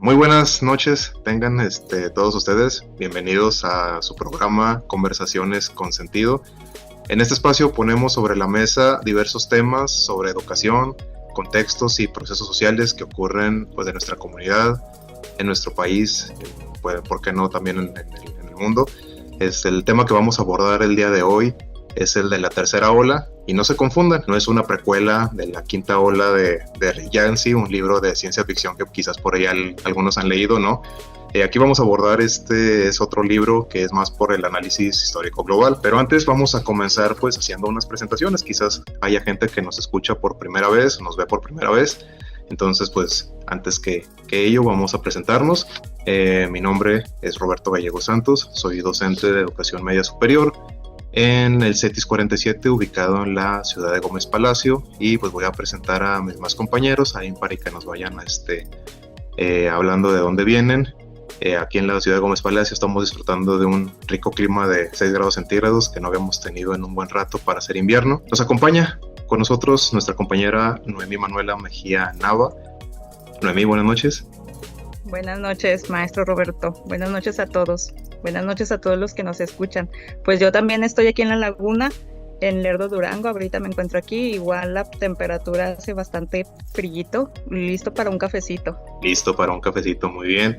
Muy buenas noches, tengan todos ustedes, bienvenidos a su programa Conversaciones con Sentido. En este espacio ponemos sobre la mesa diversos temas sobre educación, contextos y procesos sociales que ocurren de nuestra comunidad, en nuestro país, por qué no también en el mundo. El tema que vamos a abordar el día de hoy es el de la tercera ola, y no se confundan, no es una precuela de la quinta ola de Ray Yancey, un libro de ciencia ficción que quizás por ahí algunos han leído, ¿no? Aquí vamos a abordar es otro libro que es más por el análisis histórico global, pero antes vamos a comenzar haciendo unas presentaciones. Quizás haya gente que nos escucha por primera vez, nos ve por primera vez, entonces antes que ello vamos a presentarnos. Mi nombre es Roberto Gallego Santos, soy docente de educación media superior en el CETIS 47, ubicado en la ciudad de Gómez Palacio, y voy a presentar a mis más compañeros ahí para que nos vayan hablando de dónde vienen. Aquí en la ciudad de Gómez Palacio estamos disfrutando de un rico clima de 6 grados centígrados que no habíamos tenido en un buen rato para hacer invierno. Nos acompaña con nosotros nuestra compañera Noemí Manuela Mejía Nava. Noemí, buenas noches. Buenas noches, maestro Roberto. Buenas noches a todos. Buenas noches a todos los que nos escuchan. Pues yo también estoy aquí en La Laguna, en Lerdo, Durango. Ahorita me encuentro aquí. Igual la temperatura hace bastante frillito. Listo para un cafecito. Listo para un cafecito, muy bien.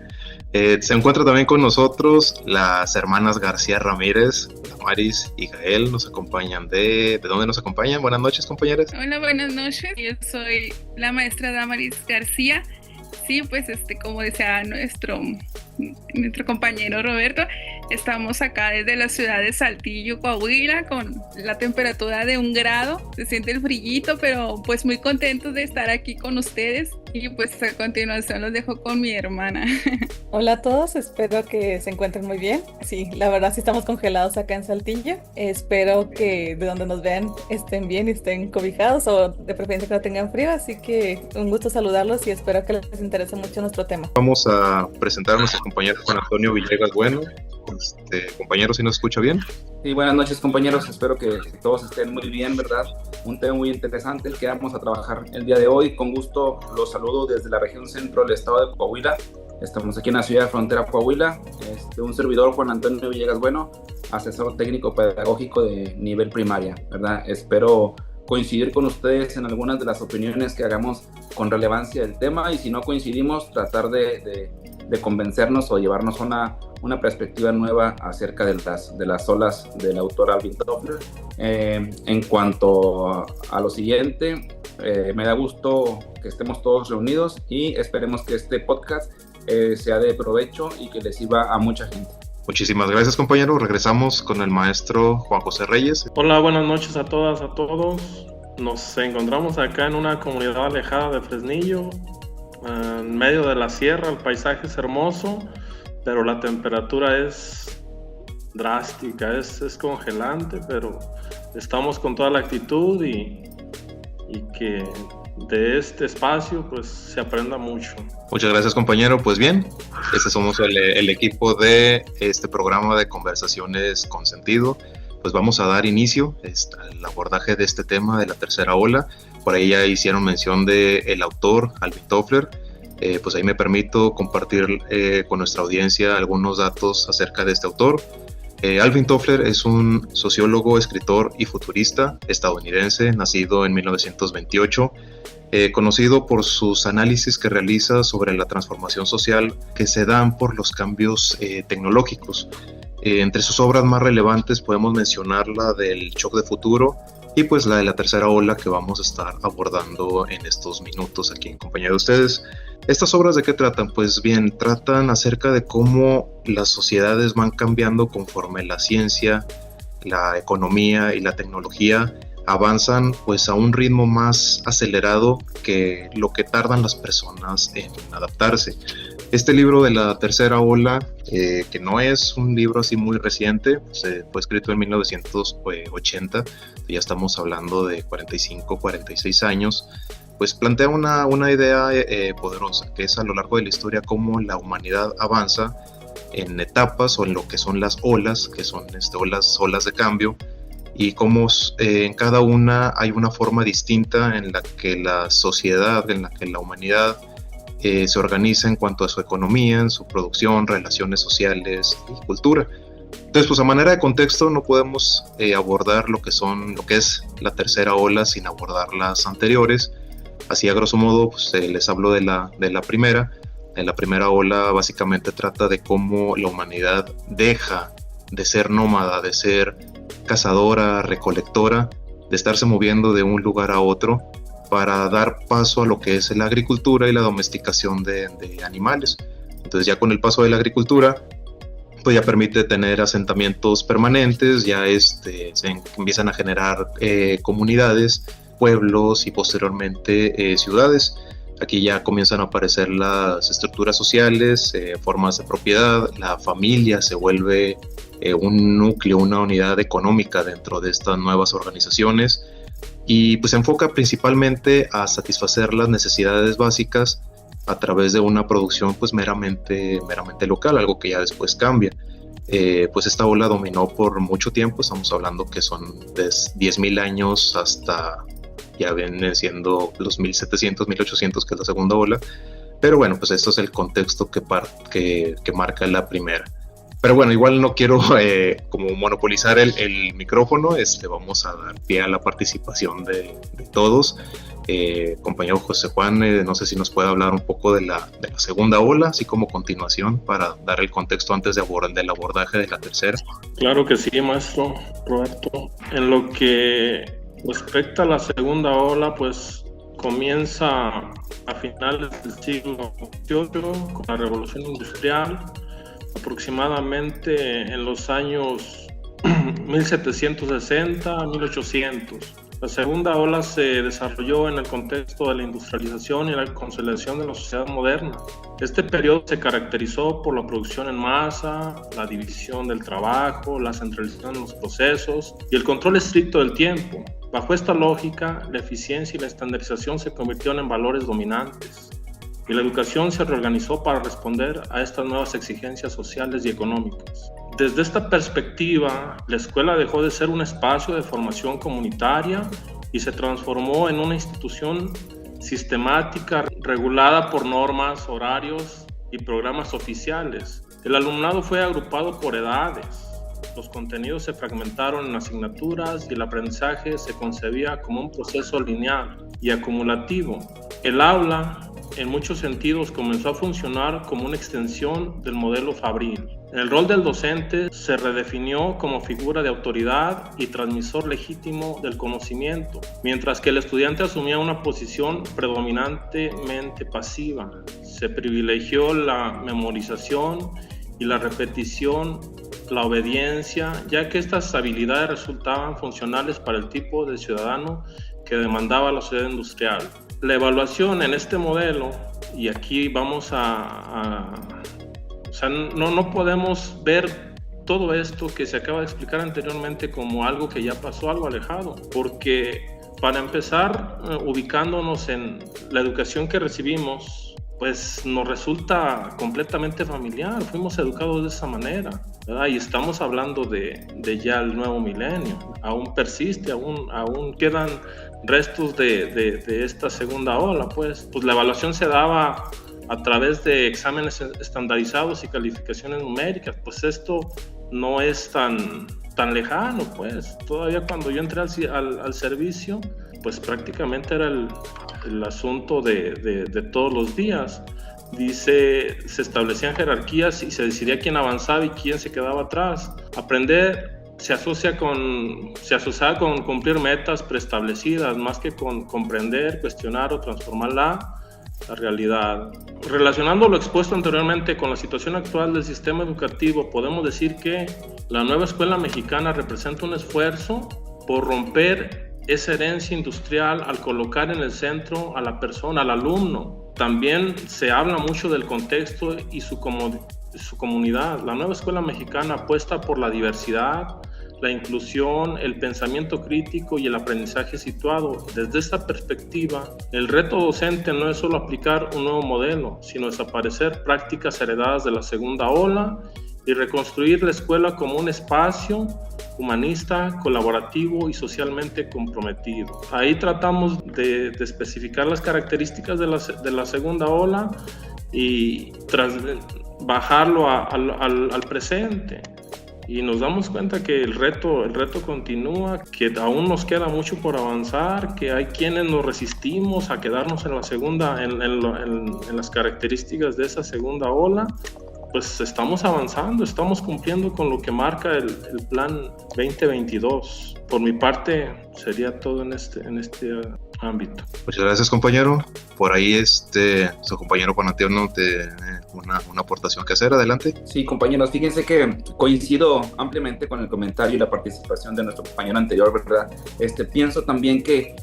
Se encuentra también con nosotros las hermanas García Ramírez, Damaris y Gael. Nos acompañan ¿De dónde nos acompañan? Buenas noches, compañeras. Hola, buenas noches. Yo soy la maestra Damaris García. Sí, pues como decía nuestro compañero Roberto, estamos acá desde la ciudad de Saltillo, Coahuila, con la temperatura de 1 grado. Se siente el frillito, pero pues muy contentos de estar aquí con ustedes. Y pues a continuación los dejo con mi hermana. Hola a todos, espero que se encuentren muy bien. Sí, la verdad sí estamos congelados acá en Saltillo. Espero que de donde nos vean estén bien y estén cobijados, o de preferencia que no tengan frío. Así que un gusto saludarlos y espero que les interese mucho nuestro tema. Vamos a presentar a nuestro compañero Juan Antonio Villegas Bueno. Compañero, ¿sí nos escucha bien? Sí, buenas noches, compañeros, espero que todos estén muy bien, ¿verdad? Un tema muy interesante el que vamos a trabajar el día de hoy. Con gusto los saludo desde la región centro del estado de Coahuila. Estamos aquí en la ciudad de Frontera, Coahuila. Un servidor, Juan Antonio Villegas Bueno, asesor técnico pedagógico de nivel primaria, ¿verdad? Espero coincidir con ustedes en algunas de las opiniones que hagamos con relevancia del tema, y si no coincidimos, tratar de convencernos o llevarnos una perspectiva nueva acerca de las olas del autor Alvin Toffler. En cuanto a lo siguiente, me da gusto que estemos todos reunidos y esperemos que este podcast sea de provecho y que les sirva a mucha gente. Muchísimas gracias, compañero. Regresamos con el maestro Juan José Reyes. Hola, buenas noches a todas, a todos. Nos encontramos acá en una comunidad alejada de Fresnillo, en medio de la sierra. El paisaje es hermoso, pero la temperatura es drástica, es congelante, pero estamos con toda la actitud y que de este espacio pues se aprenda mucho. Muchas gracias, compañero. Pues bien, somos el equipo de este programa de Conversaciones con Sentido. Pues vamos a dar inicio al abordaje de este tema de la tercera ola. Por ahí ya hicieron mención del autor Alvin Toffler. Pues ahí me permito compartir con nuestra audiencia algunos datos acerca de este autor. Alvin Toffler es un sociólogo, escritor y futurista estadounidense, nacido en 1928, conocido por sus análisis que realiza sobre la transformación social que se dan por los cambios tecnológicos. Entre sus obras más relevantes podemos mencionar la del Shock de Futuro y pues la de la tercera ola, que vamos a estar abordando en estos minutos aquí en compañía de ustedes. ¿Estas obras de qué tratan? Pues bien, tratan acerca de cómo las sociedades van cambiando conforme la ciencia, la economía y la tecnología avanzan pues a un ritmo más acelerado que lo que tardan las personas en adaptarse. Este libro de la tercera ola, que no es un libro así muy reciente, fue escrito en 1980, ya estamos hablando de 45, 46 años, pues plantea una idea poderosa, que es a lo largo de la historia cómo la humanidad avanza en etapas o en lo que son las olas, que son olas de cambio, y cómo en cada una hay una forma distinta en la que la sociedad, en la que la humanidad se organiza en cuanto a su economía, en su producción, relaciones sociales y cultura. Entonces, pues a manera de contexto no podemos abordar lo que es la tercera ola sin abordar las anteriores. Así a grosso modo, pues, les hablo de la primera. La primera ola básicamente trata de cómo la humanidad deja de ser nómada, de ser cazadora, recolectora, de estarse moviendo de un lugar a otro para dar paso a lo que es la agricultura y la domesticación de animales. Entonces ya con el paso de la agricultura, pues ya permite tener asentamientos permanentes, ya se empiezan a generar comunidades, pueblos y posteriormente ciudades. Aquí ya comienzan a aparecer las estructuras sociales, formas de propiedad, la familia se vuelve un núcleo, una unidad económica dentro de estas nuevas organizaciones y pues se enfoca principalmente a satisfacer las necesidades básicas a través de una producción pues meramente local, algo que ya después cambia. Pues esta ola dominó por mucho tiempo, estamos hablando que son de 10.000 años hasta ya vienen siendo los 1700, 1800, que es la segunda ola, pero bueno, pues esto es el contexto que marca la primera. Pero bueno, igual no quiero como monopolizar el micrófono, vamos a dar pie a la participación de todos. Compañero José Juan, no sé si nos puede hablar un poco de la segunda ola, así como continuación, para dar el contexto antes del abordaje de la tercera. Claro que sí, maestro Roberto. En lo que respecta a la segunda ola, pues comienza a finales del siglo XVIII con la Revolución Industrial, aproximadamente en los años 1760 a 1800. La segunda ola se desarrolló en el contexto de la industrialización y la consolidación de la sociedad moderna. Este periodo se caracterizó por la producción en masa, la división del trabajo, la centralización de los procesos y el control estricto del tiempo. Bajo esta lógica, la eficiencia y la estandarización se convirtieron en valores dominantes y la educación se reorganizó para responder a estas nuevas exigencias sociales y económicas. Desde esta perspectiva, la escuela dejó de ser un espacio de formación comunitaria y se transformó en una institución sistemática regulada por normas, horarios y programas oficiales. El alumnado fue agrupado por edades. Los contenidos se fragmentaron en asignaturas y el aprendizaje se concebía como un proceso lineal y acumulativo. El aula, en muchos sentidos, comenzó a funcionar como una extensión del modelo fabril. El rol del docente se redefinió como figura de autoridad y transmisor legítimo del conocimiento, mientras que el estudiante asumía una posición predominantemente pasiva. Se privilegió la memorización y la repetición, la obediencia, ya que estas habilidades resultaban funcionales para el tipo de ciudadano que demandaba la sociedad industrial. La evaluación en este modelo, y aquí vamos no podemos ver todo esto que se acaba de explicar anteriormente como algo que ya pasó, algo alejado, porque para empezar, ubicándonos en la educación que recibimos, pues nos resulta completamente familiar, fuimos educados de esa manera, ¿verdad? Y estamos hablando de ya el nuevo milenio, aún persiste, aún quedan restos de esta segunda ola, pues la evaluación se daba a través de exámenes estandarizados y calificaciones numéricas, pues esto no es tan lejano, pues todavía cuando yo entré al servicio, pues prácticamente era el asunto de todos los días. Se establecían jerarquías y se decidía quién avanzaba y quién se quedaba atrás. Aprender se asociaba con cumplir metas preestablecidas, más que con comprender, cuestionar o transformar la realidad. Relacionando lo expuesto anteriormente con la situación actual del sistema educativo, podemos decir que la nueva escuela mexicana representa un esfuerzo por romper esa herencia industrial al colocar en el centro a la persona, al alumno. También se habla mucho del contexto y su comunidad. La nueva escuela mexicana apuesta por la diversidad, la inclusión, el pensamiento crítico y el aprendizaje situado. Desde esta perspectiva, el reto docente no es solo aplicar un nuevo modelo, sino desaparecer prácticas heredadas de la segunda ola y reconstruir la escuela como un espacio humanista, colaborativo y socialmente comprometido. Ahí tratamos de especificar las características de la segunda ola y bajarlo al presente. Y nos damos cuenta que el reto continúa, que aún nos queda mucho por avanzar, que hay quienes nos resistimos a quedarnos en la segunda, en las características de esa segunda ola. Pues estamos avanzando, estamos cumpliendo con lo que marca el Plan 2022. Por mi parte, sería todo en este ámbito. Muchas gracias, compañero. Por ahí su compañero Juan Antonio tiene una aportación que hacer. Adelante. Sí, compañeros, fíjense que coincido ampliamente con el comentario y la participación de nuestro compañero anterior, ¿verdad? Pienso también que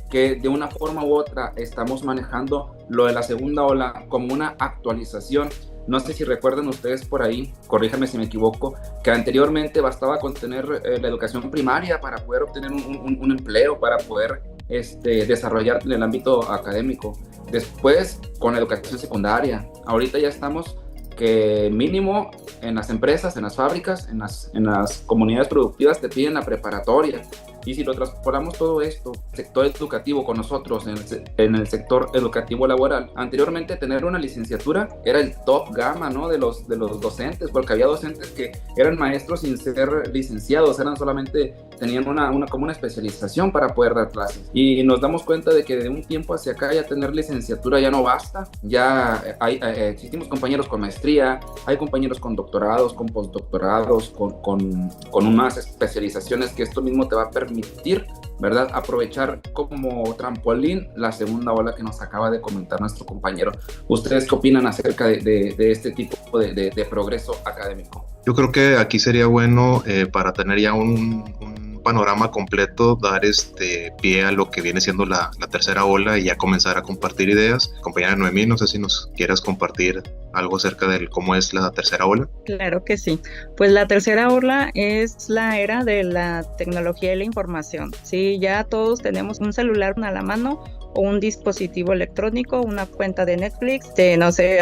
de una forma u otra estamos manejando lo de la segunda ola como una actualización. No sé si recuerdan ustedes por ahí, corríjanme si me equivoco, que anteriormente bastaba con tener la educación primaria para poder obtener un empleo, para poder desarrollar en el ámbito académico. Después, con la educación secundaria. Ahorita ya estamos que mínimo en las empresas, en las fábricas, en las comunidades productivas te piden la preparatoria. Y si lo transportamos todo esto, sector educativo con nosotros, en el sector educativo laboral, anteriormente tener una licenciatura era el top gama, ¿no? de los docentes, porque había docentes que eran maestros sin ser licenciados, tenían como una especialización para poder dar clases. Y nos damos cuenta de que de un tiempo hacia acá ya tener licenciatura ya no basta, ya existimos compañeros con maestría, hay compañeros con doctorados, con postdoctorados, con unas especializaciones que esto mismo te va a permitir, ¿verdad?, aprovechar como trampolín la segunda ola que nos acaba de comentar nuestro compañero. ¿Ustedes qué opinan acerca de este tipo de progreso académico? Yo creo que aquí sería bueno, para tener ya un panorama completo, dar pie a lo que viene siendo la tercera ola y ya comenzar a compartir ideas. Compañera Noemí, no sé si nos quieras compartir algo acerca de cómo es la tercera ola. Claro que sí. Pues la tercera ola es la era de la tecnología y la información. Sí, ya todos tenemos un celular a la mano o un dispositivo electrónico, una cuenta de Netflix,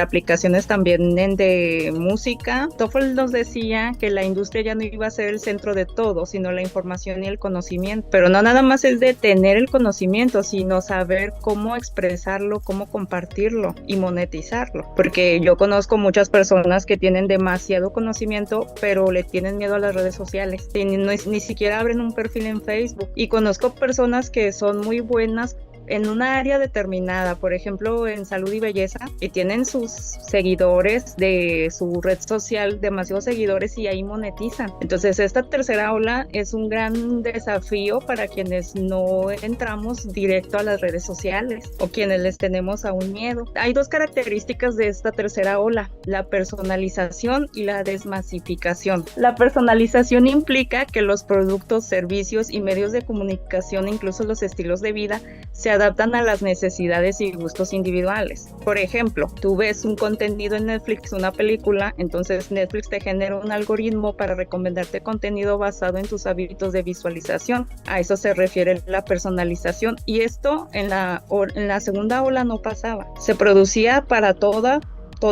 aplicaciones también de música. Toffel nos decía que la industria ya no iba a ser el centro de todo, sino la información y el conocimiento. Pero no nada más es de tener el conocimiento, sino saber cómo expresarlo, cómo compartirlo y monetizarlo. Porque yo conozco muchas personas que tienen demasiado conocimiento, pero le tienen miedo a las redes sociales. Ni siquiera abren un perfil en Facebook. Y conozco personas que son muy buenas en una área determinada, por ejemplo en salud y belleza, y tienen sus seguidores de su red social, demasiados seguidores, y ahí monetizan. Entonces esta tercera ola es un gran desafío para quienes no entramos directo a las redes sociales o quienes les tenemos aún miedo. Hay dos características de esta tercera ola: la personalización y la desmasificación. La personalización implica que los productos, servicios y medios de comunicación, incluso los estilos de vida, se adaptan a las necesidades y gustos individuales. Por ejemplo, tú ves un contenido en Netflix, una película, entonces Netflix te genera un algoritmo para recomendarte contenido basado en tus hábitos de visualización. A eso se refiere la personalización, y esto en la segunda ola no pasaba. Se producía para todo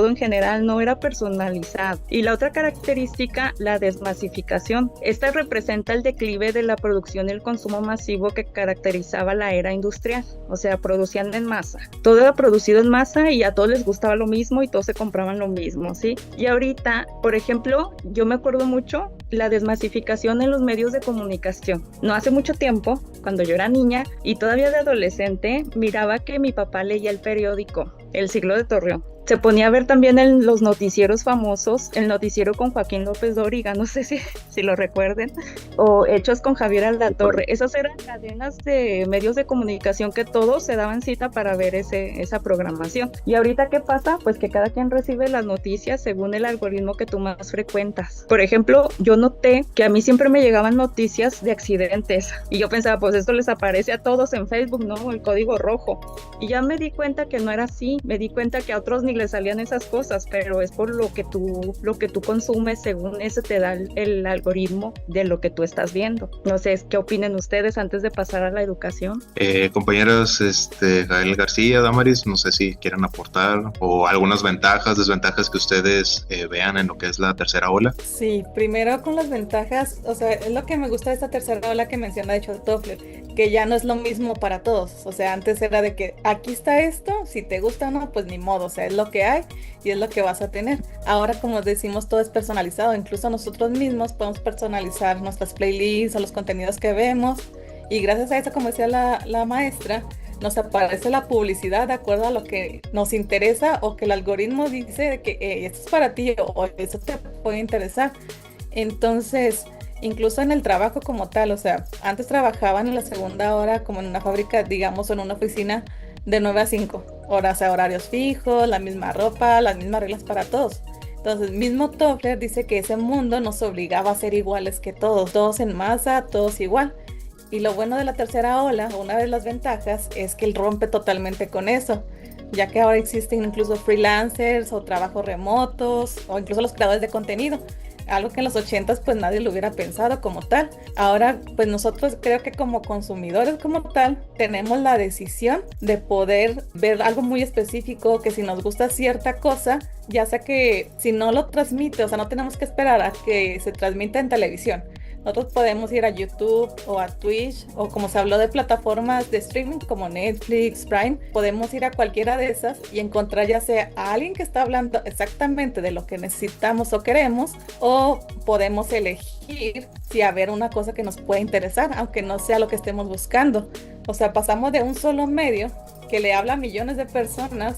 en general, no era personalizado. Y la otra característica, la desmasificación. Esta representa el declive de la producción y el consumo masivo que caracterizaba la era industrial. O sea, producían en masa. Todo era producido en masa y a todos les gustaba lo mismo y todos se compraban lo mismo, ¿sí? Y ahorita, por ejemplo, yo me acuerdo mucho la desmasificación en los medios de comunicación. No hace mucho tiempo, cuando yo era niña y todavía de adolescente, miraba que mi papá leía el periódico El Siglo de Torreón. Se ponía a ver también en los noticieros famosos, el noticiero con Joaquín López Dóriga, no sé si lo recuerden, o Hechos con Javier Alatorre. Esas eran cadenas de medios de comunicación que todos se daban cita para ver esa programación. Y ahorita, ¿qué pasa? Pues que cada quien recibe las noticias según el algoritmo que tú más frecuentas. Por ejemplo, yo noté que a mí siempre me llegaban noticias de accidentes y yo pensaba, pues esto les aparece a todos en Facebook, ¿no? El código rojo. Y ya me di cuenta que no era así, me di cuenta que a otros y le salían esas cosas, pero es por lo que tú consumes, según ese te da el algoritmo de lo que tú estás viendo. No sé, ¿qué opinen ustedes antes de pasar a la educación? Compañeras, Gael García, Damaris, no sé si quieren aportar o algunas ventajas, desventajas que ustedes vean en lo que es la tercera ola. Sí, primero con las ventajas, o sea, es lo que me gusta de esta tercera ola que menciona de hecho Toffler, que ya no es lo mismo para todos. O sea, antes era de que aquí está esto, si te gusta o no, pues ni modo, o sea, es lo que hay y es lo que vas a tener. Ahora, como decimos, todo es personalizado, incluso nosotros mismos podemos personalizar nuestras playlists o los contenidos que vemos, y gracias a eso, como decía la maestra, nos aparece la publicidad de acuerdo a lo que nos interesa o que el algoritmo dice de que esto es para ti o eso te puede interesar. Entonces, incluso en el trabajo como tal, o sea, antes trabajaban en la segunda hora como en una fábrica, digamos, o en una oficina de 9 a 5 horas, a horarios fijos, la misma ropa, las mismas reglas para todos. Entonces, mismo Toffler dice que ese mundo nos obligaba a ser iguales que todos en masa, todos igual. Y lo bueno de la tercera ola, una de las ventajas, es que él rompe totalmente con eso, ya que ahora existen incluso freelancers o trabajos remotos o incluso los creadores de contenido, algo que en los 80s pues nadie lo hubiera pensado como tal. Ahora pues nosotros creo que como consumidores como tal tenemos la decisión de poder ver algo muy específico, que si nos gusta cierta cosa, ya sea que si no lo transmite, o sea, no tenemos que esperar a que se transmita en televisión. Nosotros podemos ir a YouTube o a Twitch, o como se habló de plataformas de streaming como Netflix, Prime, podemos ir a cualquiera de esas y encontrar ya sea a alguien que está hablando exactamente de lo que necesitamos o queremos, o podemos elegir si haber una cosa que nos puede interesar, aunque no sea lo que estemos buscando. O sea, pasamos de un solo medio que le habla a millones de personas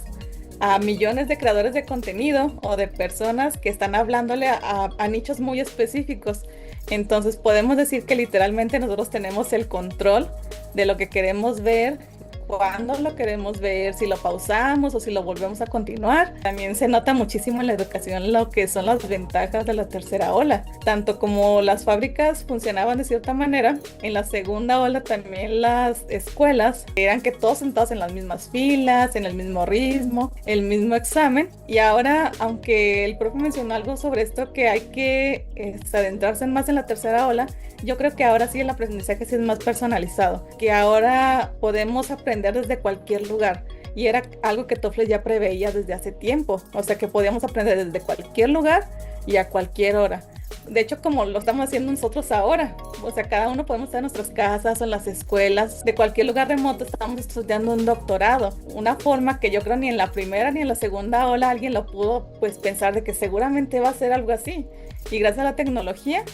a millones de creadores de contenido o de personas que están hablándole a nichos muy específicos. Entonces podemos decir que literalmente nosotros tenemos el control de lo que queremos ver, cuándo lo queremos ver, si lo pausamos o si lo volvemos a continuar. También se nota muchísimo en la educación lo que son las ventajas de la tercera ola. Tanto como las fábricas funcionaban de cierta manera, en la segunda ola también las escuelas eran que todos sentados en las mismas filas, en el mismo ritmo, el mismo examen. Y ahora, aunque el profe mencionó algo sobre esto, que hay que adentrarse más en la tercera ola, yo creo que ahora sí el aprendizaje sí es más personalizado, que ahora podemos aprender desde cualquier lugar, y era algo que Toffler ya preveía desde hace tiempo, o sea que podíamos aprender desde cualquier lugar y a cualquier hora. De hecho, como lo estamos haciendo nosotros ahora, o sea, cada uno podemos estar en nuestras casas o en las escuelas, de cualquier lugar remoto estamos estudiando un doctorado, una forma que yo creo ni en la primera ni en la segunda ola alguien lo pudo pues pensar de que seguramente va a ser algo así, y gracias a la tecnología,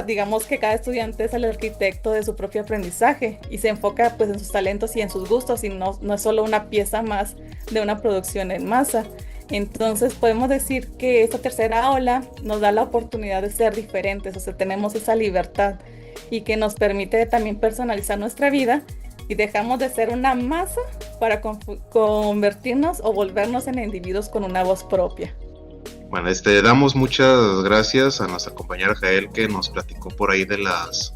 digamos que cada estudiante es el arquitecto de su propio aprendizaje y se enfoca pues en sus talentos y en sus gustos, y no es solo una pieza más de una producción en masa. Entonces podemos decir que esta tercera ola nos da la oportunidad de ser diferentes, o sea, tenemos esa libertad y que nos permite también personalizar nuestra vida, y dejamos de ser una masa para convertirnos o volvernos en individuos con una voz propia. Bueno, damos muchas gracias a nuestra compañera Jael, que nos platicó por ahí de las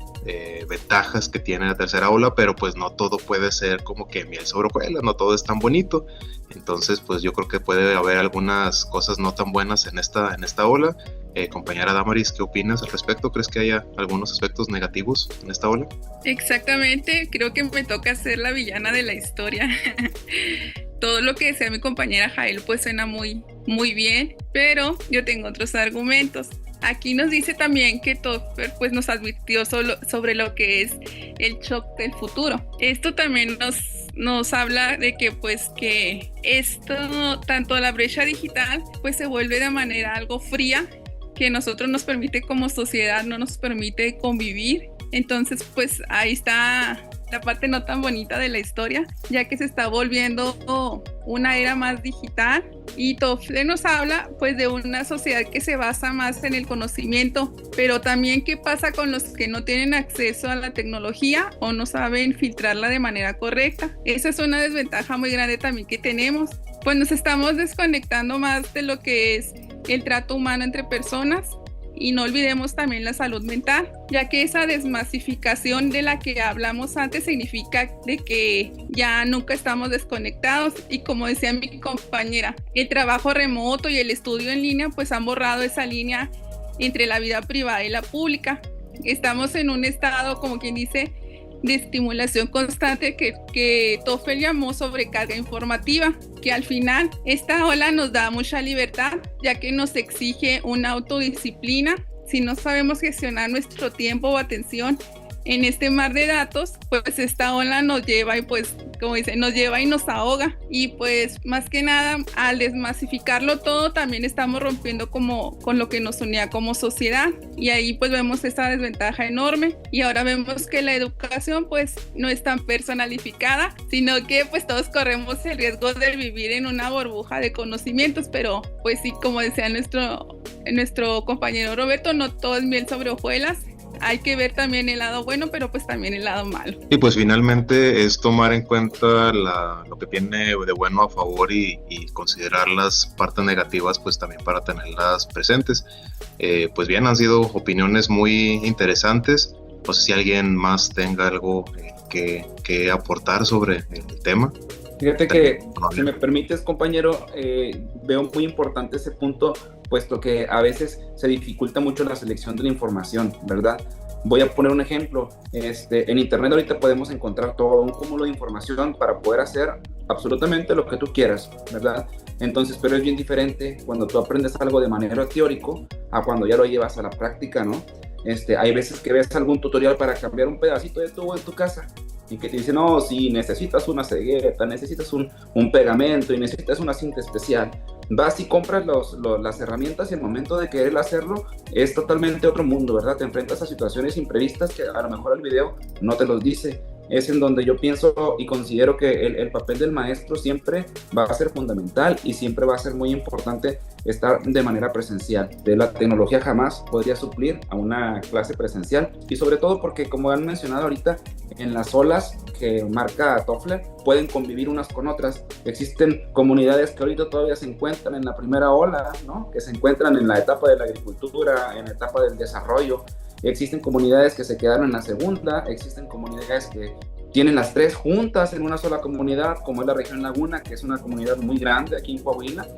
ventajas que tiene la tercera ola, pero pues no todo puede ser como que miel sobre hojuelas, no todo es tan bonito. Entonces pues yo creo que puede haber algunas cosas no tan buenas en esta ola. Compañera Damaris, ¿qué opinas al respecto? ¿Crees que haya algunos aspectos negativos en esta ola? Exactamente, creo que me toca ser la villana de la historia. Todo lo que decía mi compañera Jael pues suena muy bien, pero yo tengo otros argumentos. Aquí nos dice también que Toffler pues nos advirtió sobre lo que es el shock del futuro. Esto también nos habla de que pues que esto, tanto la brecha digital pues se vuelve de manera algo fría, que nosotros nos permite como sociedad, no nos permite convivir. Entonces pues ahí está la parte no tan bonita de la historia, ya que se está volviendo una era más digital, y Toffler nos habla pues de una sociedad que se basa más en el conocimiento, pero también qué pasa con los que no tienen acceso a la tecnología o no saben filtrarla de manera correcta. Esa es una desventaja muy grande también que tenemos, pues nos estamos desconectando más de lo que es el trato humano entre personas, y no olvidemos también la salud mental, ya que esa desmasificación de la que hablamos antes significa de que ya nunca estamos desconectados, y como decía mi compañera, el trabajo remoto y el estudio en línea pues han borrado esa línea entre la vida privada y la pública. Estamos en un estado, como quien dice, de estimulación constante que Toffel llamó sobrecarga informativa, que al final esta ola nos da mucha libertad, ya que nos exige una autodisciplina. Si no sabemos gestionar nuestro tiempo o atención en este mar de datos, pues esta ola nos lleva y pues, como dice, nos lleva y nos ahoga. Y pues más que nada, al desmasificarlo todo, también estamos rompiendo con lo que nos unía como sociedad, y ahí pues vemos esa desventaja enorme. Y ahora vemos que la educación pues no es tan personalificada, sino que pues todos corremos el riesgo de vivir en una burbuja de conocimientos, pero pues sí, como decía nuestro compañero Roberto, no todo es miel sobre hojuelas. Hay que ver también el lado bueno, pero pues también el lado malo. Y pues finalmente es tomar en cuenta lo que tiene de bueno a favor y considerar las partes negativas pues también para tenerlas presentes. Pues bien, han sido opiniones muy interesantes. No sé si alguien más tenga algo que aportar sobre el tema. Fíjate que, si me permites, compañero, veo muy importante ese punto, puesto que a veces se dificulta mucho la selección de la información, ¿verdad? Voy a poner un ejemplo. En internet ahorita podemos encontrar todo un cúmulo de información para poder hacer absolutamente lo que tú quieras, ¿verdad? Entonces, pero es bien diferente cuando tú aprendes algo de manera teórico a cuando ya lo llevas a la práctica, ¿no? Hay veces que ves algún tutorial para cambiar un pedacito de tubo en tu casa y que te dicen, no, si necesitas una cegueta, necesitas un pegamento y necesitas una cinta especial. Vas y compras las herramientas y el momento de querer hacerlo es totalmente otro mundo, ¿verdad? Te enfrentas a situaciones imprevistas que a lo mejor el video no te los dice. Es en donde yo pienso y considero que el papel del maestro siempre va a ser fundamental y siempre va a ser muy importante estar de manera presencial. La tecnología jamás podría suplir a una clase presencial, y sobre todo porque, como han mencionado ahorita, en las olas que marca Toffler pueden convivir unas con otras. Existen comunidades que ahorita todavía se encuentran en la primera ola, ¿no? Que se encuentran en la etapa de la agricultura, en la etapa del desarrollo. Existen comunidades que se quedaron en la segunda, existen comunidades que tienen las tres juntas en una sola comunidad, como es la región Laguna, que es una comunidad muy grande aquí en Coahuila.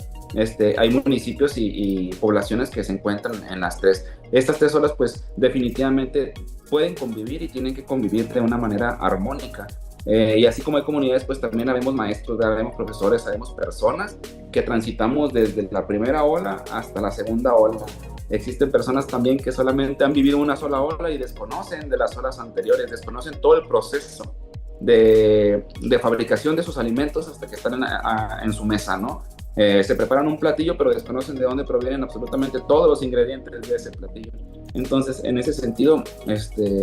Hay municipios y poblaciones que se encuentran en las tres. Estas tres olas pues definitivamente pueden convivir y tienen que convivir de una manera armónica. Y así como hay comunidades, pues también habemos maestros, habemos profesores, habemos personas que transitamos desde la primera ola hasta la segunda ola. Existen personas también que solamente han vivido una sola ola y desconocen de las olas anteriores, desconocen todo el proceso de fabricación de sus alimentos hasta que están en su mesa, ¿no? Se preparan un platillo, pero desconocen de dónde provienen absolutamente todos los ingredientes de ese platillo. Entonces, en ese sentido,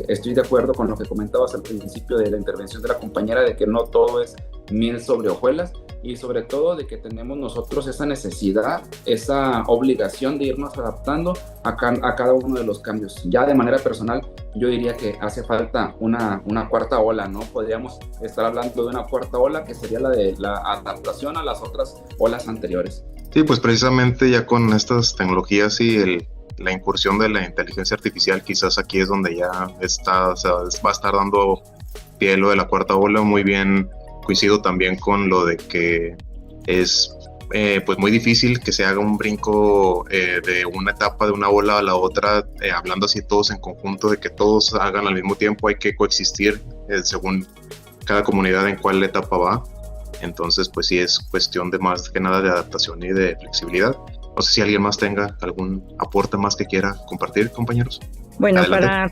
estoy de acuerdo con lo que comentabas al principio de la intervención de la compañera, de que no todo es miel sobre hojuelas, y sobre todo de que tenemos nosotros esa necesidad, esa obligación de irnos adaptando a cada uno de los cambios. Ya de manera personal, yo diría que hace falta una cuarta ola, ¿no? Podríamos estar hablando de una cuarta ola, que sería la de la adaptación a las otras olas anteriores. Sí, pues precisamente ya con estas tecnologías y la incursión de la inteligencia artificial, quizás aquí es donde ya está, o sea, va a estar dando pie lo de la cuarta ola. Muy bien, coincido también con lo de que es pues muy difícil que se haga un brinco de una etapa de una ola a la otra, hablando así todos en conjunto, de que todos hagan al mismo tiempo. Hay que coexistir según cada comunidad en cuál etapa va. Entonces pues sí, es cuestión de más que nada de adaptación y de flexibilidad. No sé si alguien más tenga algún aporte más que quiera compartir, compañeros. Bueno, Adelante. para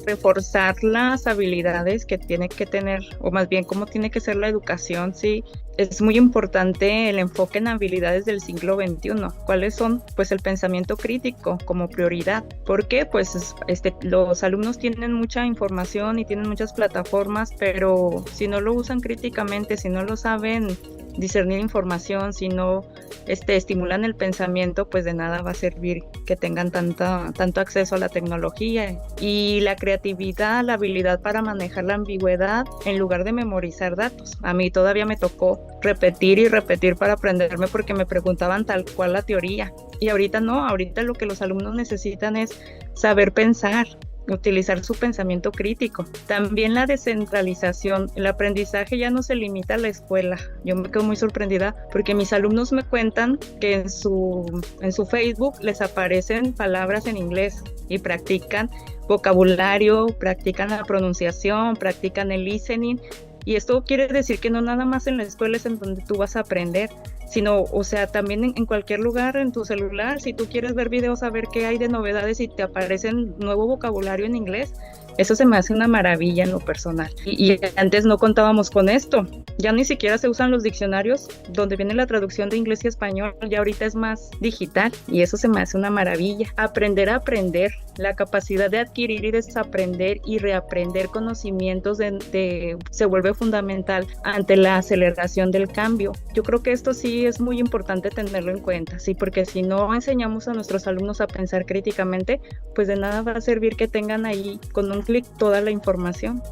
reforzar las habilidades que tiene que tener, o más bien cómo tiene que ser la educación, sí, es muy importante el enfoque en habilidades del siglo XXI. ¿Cuáles son? Pues el pensamiento crítico como prioridad. ¿Por qué? Pues los alumnos tienen mucha información y tienen muchas plataformas, pero si no lo usan críticamente, si no lo saben discernir información, si no estimulan el pensamiento, pues de nada va a servir que tengan tanto acceso a la tecnología. Y la creatividad, la habilidad para manejar la ambigüedad en lugar de memorizar datos. A mí todavía me tocó repetir y repetir para aprenderme porque me preguntaban tal cual la teoría. Y ahorita no, ahorita lo que los alumnos necesitan es saber pensar, utilizar su pensamiento crítico. También la descentralización, el aprendizaje ya no se limita a la escuela. Yo me quedo muy sorprendida porque mis alumnos me cuentan que en su Facebook les aparecen palabras en inglés y practican vocabulario, practican la pronunciación, practican el listening. Y esto quiere decir que no nada más en la escuela es en donde tú vas a aprender, sino, o sea, también en cualquier lugar, en tu celular, si tú quieres ver videos, a ver qué hay de novedades y te aparecen nuevo vocabulario en inglés, eso se me hace una maravilla en lo personal. Y antes no contábamos con esto, ya ni siquiera se usan los diccionarios donde viene la traducción de inglés y español, ya ahorita es más digital y eso se me hace una maravilla. Aprender a aprender, la capacidad de adquirir y desaprender y reaprender conocimientos se vuelve fundamental ante la aceleración del cambio. Yo creo que esto sí es muy importante tenerlo en cuenta, sí, porque si no enseñamos a nuestros alumnos a pensar críticamente, pues de nada va a servir que tengan ahí con un clic toda la información.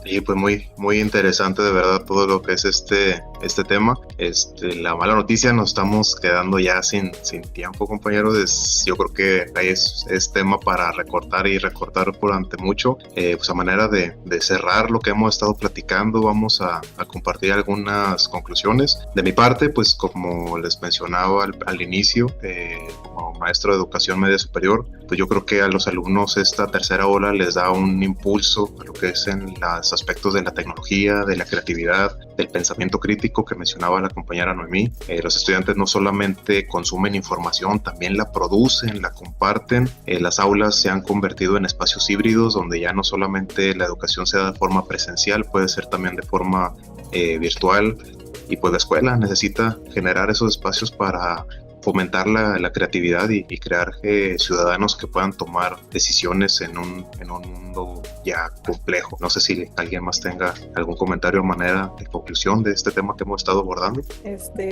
Y pues muy interesante de verdad todo lo que es este tema. La mala noticia, nos estamos quedando ya sin tiempo, compañeros. Yo creo que ahí es tema para recortar durante mucho. Pues a manera de cerrar lo que hemos estado platicando, vamos a compartir algunas conclusiones. De mi parte, pues como les mencionaba al inicio, como maestro de educación media superior, pues yo creo que a los alumnos esta tercera ola les da un impulso a lo que es en los aspectos de la tecnología, de la creatividad, del pensamiento crítico que mencionaba la compañera Noemí. Los estudiantes no solamente consumen información, también la producen, la comparten. Las aulas se han convertido en espacios híbridos donde ya no solamente la educación se da de forma presencial, puede ser también de forma virtual, y pues la escuela necesita generar esos espacios para fomentar la creatividad y crear ciudadanos que puedan tomar decisiones en un mundo ya complejo. No sé si alguien más tenga algún comentario o manera de conclusión de este tema que hemos estado abordando.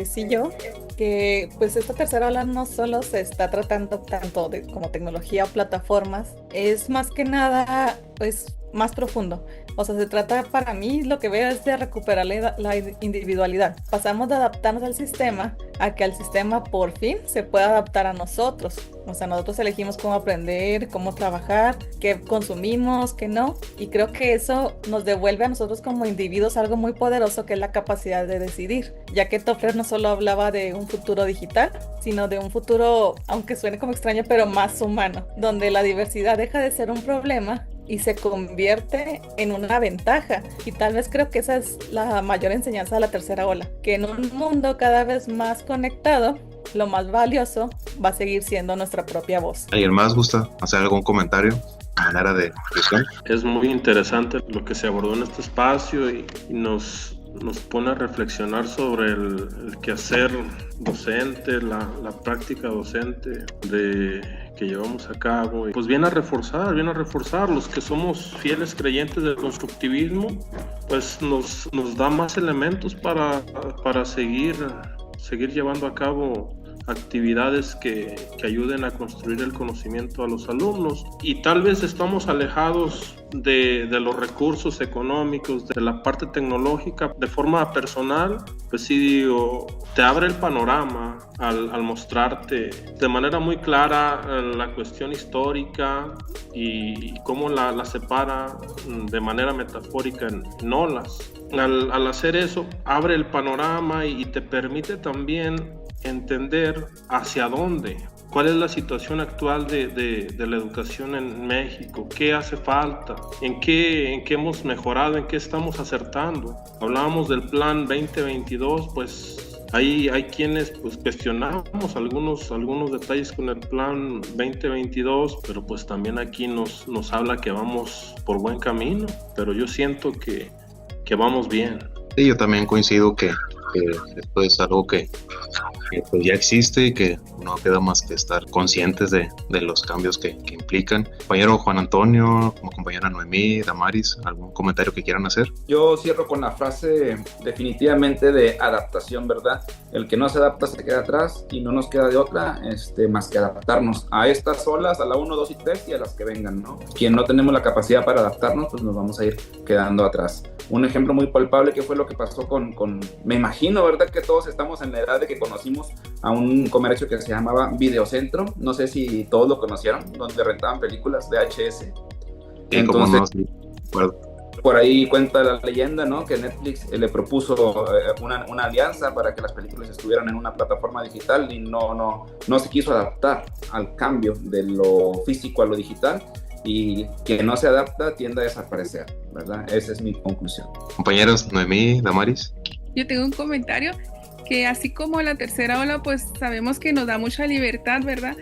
Sí, yo, que pues esta tercera ola no solo se está tratando tanto como tecnología o plataformas, es más que nada pues más profundo. O sea, se trata, para mí, lo que veo es de recuperar la individualidad. Pasamos de adaptarnos al sistema a que el sistema por fin se pueda adaptar a nosotros. O sea, nosotros elegimos cómo aprender, cómo trabajar, qué consumimos, qué no. Y creo que eso nos devuelve a nosotros como individuos algo muy poderoso, que es la capacidad de decidir. Ya que Toffler no solo hablaba de un futuro digital, sino de un futuro, aunque suene como extraño, pero más humano, donde la diversidad deja de ser un problema y se convierte en una ventaja. Y tal vez creo que esa es la mayor enseñanza de la tercera ola, que en un mundo cada vez más conectado, lo más valioso va a seguir siendo nuestra propia voz. ¿Alguien más gusta hacer algún comentario a manera de conclusión? Es muy interesante lo que se abordó en este espacio y nos pone a reflexionar sobre el quehacer docente, la práctica docente que llevamos a cabo. Y pues viene a reforzar los que somos fieles creyentes del constructivismo, pues nos da más elementos para seguir llevando a cabo actividades que ayuden a construir el conocimiento a los alumnos. Y tal vez estamos alejados de los recursos económicos, de la parte tecnológica. De forma personal, pues sí digo, te abre el panorama al mostrarte de manera muy clara la cuestión histórica y cómo la separa de manera metafórica en olas. Al hacer eso, abre el panorama y te permite también entender hacia dónde, cuál es la situación actual de la educación en México, qué hace falta, en qué hemos mejorado, en qué estamos acertando. Hablábamos del plan 2022, pues hay quienes pues cuestionamos algunos detalles con el plan 2022, pero pues también aquí nos habla que vamos por buen camino, pero yo siento que vamos bien. Sí, yo también coincido que que esto es algo que pues ya existe y que no queda más que estar conscientes de los cambios que implican. Compañero Juan Antonio, como compañera Noemí, Damaris, ¿algún comentario que quieran hacer? Yo cierro con la frase definitivamente de adaptación, ¿verdad? El que no se adapta se queda atrás y no nos queda de otra más que adaptarnos a estas olas, a la 1, 2 y 3 y a las que vengan, ¿no? Quien no tenemos la capacidad para adaptarnos, pues nos vamos a ir quedando atrás. Un ejemplo muy palpable que fue lo que pasó con me imagino, ¿verdad? Que todos estamos en la edad de que conocimos a un comercio que se llamaba Videocentro, no sé si todos lo conocieron, donde rentaban películas VHS. Sí, entonces, no, sí, por ahí cuenta la leyenda, ¿no? Que Netflix le propuso una alianza para que las películas estuvieran en una plataforma digital y no se quiso adaptar al cambio de lo físico a lo digital, y quien no se adapta tiende a desaparecer, ¿verdad? Esa es mi conclusión. Compañeros Noemí, Damaris. Yo tengo un comentario que así como la tercera ola, pues sabemos que nos da mucha libertad, ¿verdad?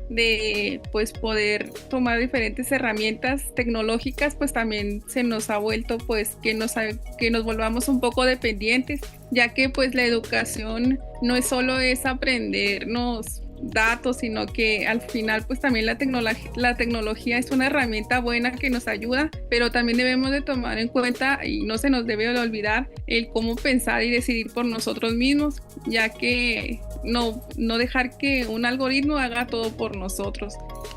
De pues poder tomar diferentes herramientas tecnológicas, pues también se nos ha vuelto pues que nos volvamos un poco dependientes, ya que pues la educación no es solo es aprendernos datos, sino que al final pues también la tecnología es una herramienta buena que nos ayuda, pero también debemos de tomar en cuenta y no se nos debe de olvidar el cómo pensar y decidir por nosotros mismos, ya que no dejar que un algoritmo haga todo por nosotros.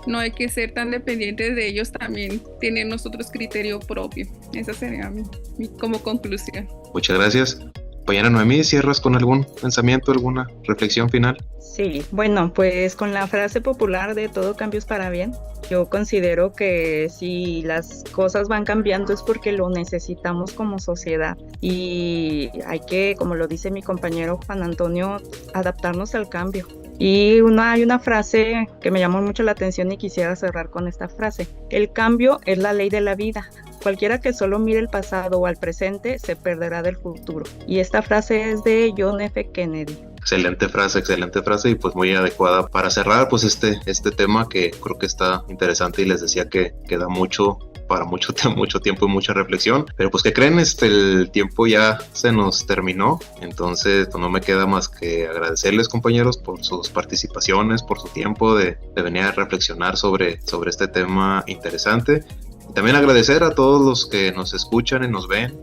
No hay que ser tan dependientes de ellos, también tener nosotros criterio propio. Esa sería mi como conclusión. Muchas gracias. Compañera Noemí, ¿cierras con algún pensamiento, alguna reflexión final? Sí, bueno, pues con la frase popular de todo cambio es para bien, yo considero que si las cosas van cambiando es porque lo necesitamos como sociedad y hay que, como lo dice mi compañero Juan Antonio, adaptarnos al cambio. Y hay una frase que me llamó mucho la atención y quisiera cerrar con esta frase: el cambio es la ley de la vida. Cualquiera que solo mire el pasado o al presente se perderá del futuro. Y esta frase es de John F. Kennedy. Excelente frase y pues muy adecuada para cerrar pues este tema que creo que está interesante y les decía que queda mucho para mucho tiempo y mucha reflexión, pero pues ¿qué creen? El tiempo ya se nos terminó, entonces pues, no me queda más que agradecerles, compañeros, por sus participaciones, por su tiempo de venir a reflexionar sobre este tema interesante. Y también agradecer a todos los que nos escuchan y nos ven,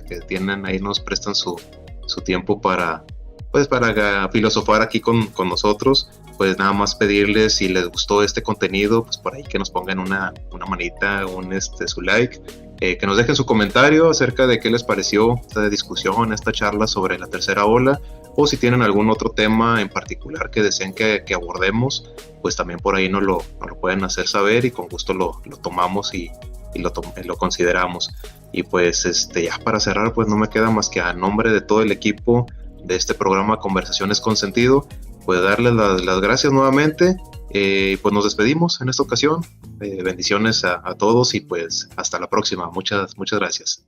que tienen ahí, nos prestan su tiempo para filosofar aquí con nosotros. Pues nada más pedirles, si les gustó este contenido, pues por ahí que nos pongan una manita, su like, que nos dejen su comentario acerca de qué les pareció esta discusión, esta charla sobre la tercera ola, o si tienen algún otro tema en particular que deseen que abordemos, pues también por ahí nos lo pueden hacer saber y con gusto lo tomamos y lo consideramos. Y pues ya para cerrar, pues no me queda más que a nombre de todo el equipo de este programa Conversaciones con Sentido, pues darles las gracias nuevamente, pues nos despedimos en esta ocasión. Bendiciones a todos y pues hasta la próxima. Muchas gracias.